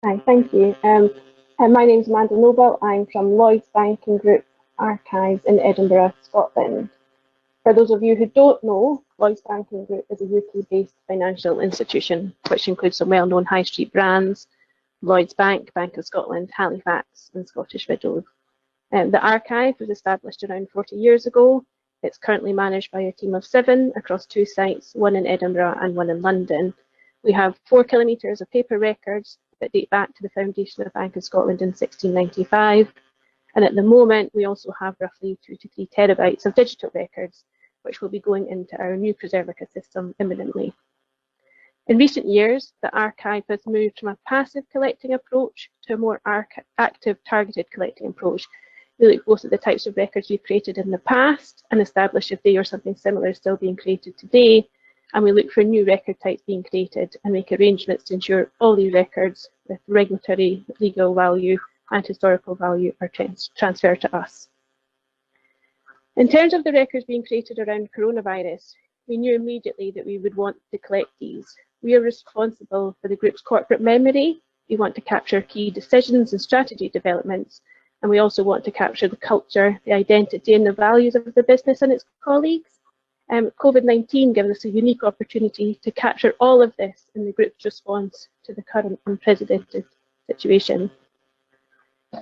Hi, thank you. My name is Amanda Noble. I'm from Lloyds Banking Group Archives in Edinburgh, Scotland. For those of you who don't know, Lloyds Banking Group is a UK-based financial institution, which includes some well-known high street brands, Lloyds Bank, Bank of Scotland, Halifax, and Scottish Widows. The archive was established around 40 years ago. It's currently managed by a team of 7 across 2 sites, one in Edinburgh and one in London. We have 4 kilometres of paper records that date back to the foundation of Bank of Scotland in 1695. And at the moment, we also have roughly 2 to 3 terabytes of digital records, which will be going into our new Preservica system imminently. In recent years, the archive has moved from a passive collecting approach to a more active targeted collecting approach. We look both at the types of records we've created in the past and establish if they or something similar is still being created today, and we look for new record types being created and make arrangements to ensure all these records with regulatory, legal value and historical value are transferred to us. In terms of the records being created around coronavirus, we knew immediately that we would want to collect these. We are responsible for the group's corporate memory. We want to capture key decisions and strategy developments, and we also want to capture the culture, the identity and the values of the business and its colleagues. COVID-19 gives us a unique opportunity to capture all of this in the group's response to the current unprecedented situation.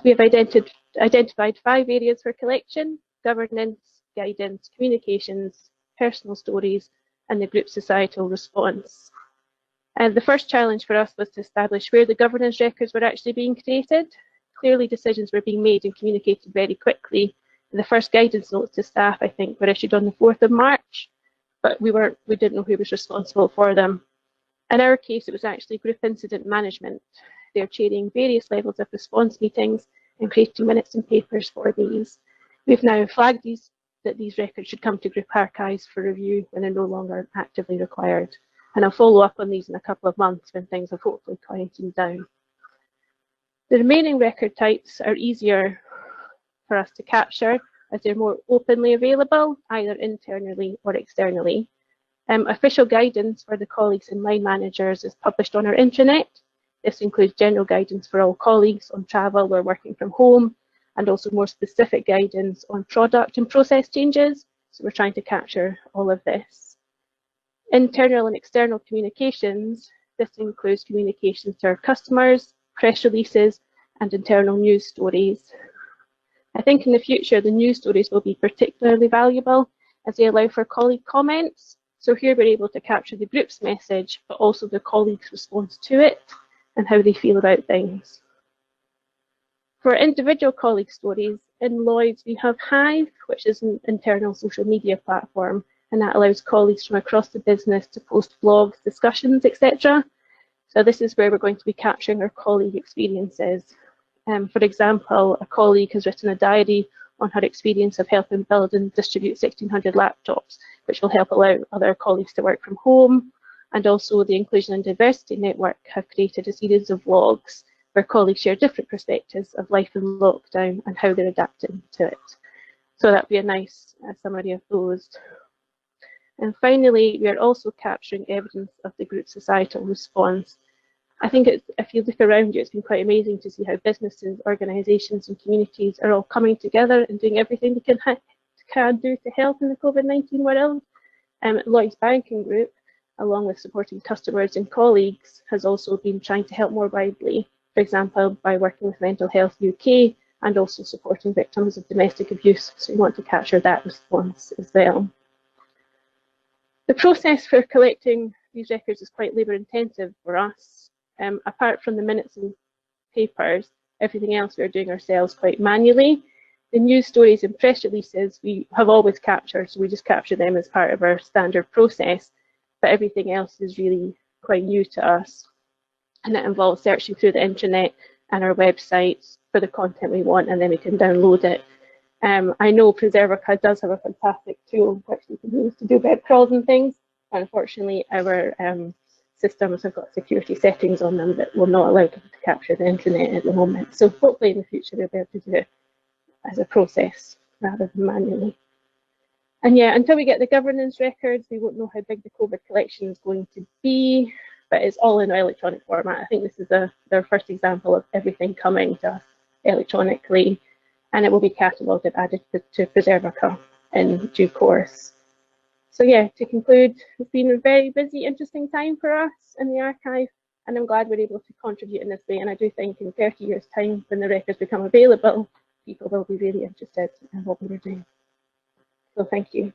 We have identified 5 areas for collection: governance, guidance, communications, personal stories, and the group's societal response. The first challenge for us was to establish where the governance records were actually being created. Clearly, decisions were being made and communicated very quickly. The first guidance notes to staff, I think, were issued on the 4th of March, but we didn't know who was responsible for them. In our case, it was actually group incident management. They're chairing various levels of response meetings and creating minutes and papers for these. We've now flagged that these records should come to group archives for review when they're no longer actively required. And I'll follow up on these in a couple of months when things have hopefully quietened down. The remaining record types are easier for us to capture as they're more openly available, either internally or externally. Official guidance for the colleagues and line managers is published on our intranet. This includes general guidance for all colleagues on travel or working from home, and also more specific guidance on product and process changes. So we're trying to capture all of this. Internal and external communications, this includes communications to our customers, press releases, and internal news stories. I think in the future, the news stories will be particularly valuable as they allow for colleague comments. So here we're able to capture the group's message, but also the colleagues' response to it and how they feel about things. For individual colleague stories, in Lloyds, we have Hive, which is an internal social media platform, and that allows colleagues from across the business to post blogs, discussions, etc. So this is where we're going to be capturing our colleague experiences. For example, a colleague has written a diary on her experience of helping build and distribute 1,600 laptops, which will help allow other colleagues to work from home. And also the Inclusion and Diversity Network have created a series of vlogs where colleagues share different perspectives of life in lockdown and how they're adapting to it. So that would be a nice summary of those. And finally, we are also capturing evidence of the group's societal response. I think if you look around you, it's been quite amazing to see how businesses, organisations and communities are all coming together and doing everything they can do to help in the COVID-19 world. Lloyds Banking Group, along with supporting customers and colleagues, has also been trying to help more widely, for example, by working with Mental Health UK and also supporting victims of domestic abuse. So we want to capture that response as well. The process for collecting these records is quite labour intensive for us. Apart from the minutes and papers, everything else we are doing ourselves quite manually. The news stories and press releases we have always captured, so we just capture them as part of our standard process, but everything else is really quite new to us. And that involves searching through the intranet and our websites for the content we want, and then we can download it. I know Preservica does have a fantastic tool which we can use to do web crawls and things. Unfortunately, our systems have got security settings on them that will not allow people to capture the internet at the moment. So hopefully in the future we'll be able to do it as a process rather than manually. And yeah, until we get the governance records, we won't know how big the COVID collection is going to be. but it's all in electronic format. I think this is their first example of everything coming to us electronically, and it will be catalogued and added to Preservica in due course. So yeah, to conclude, it's been a very busy, interesting time for us in the archive, and I'm glad we're able to contribute in this way. And I do think in 30 years' time, when the records become available, people will be really interested in what we were doing. So thank you.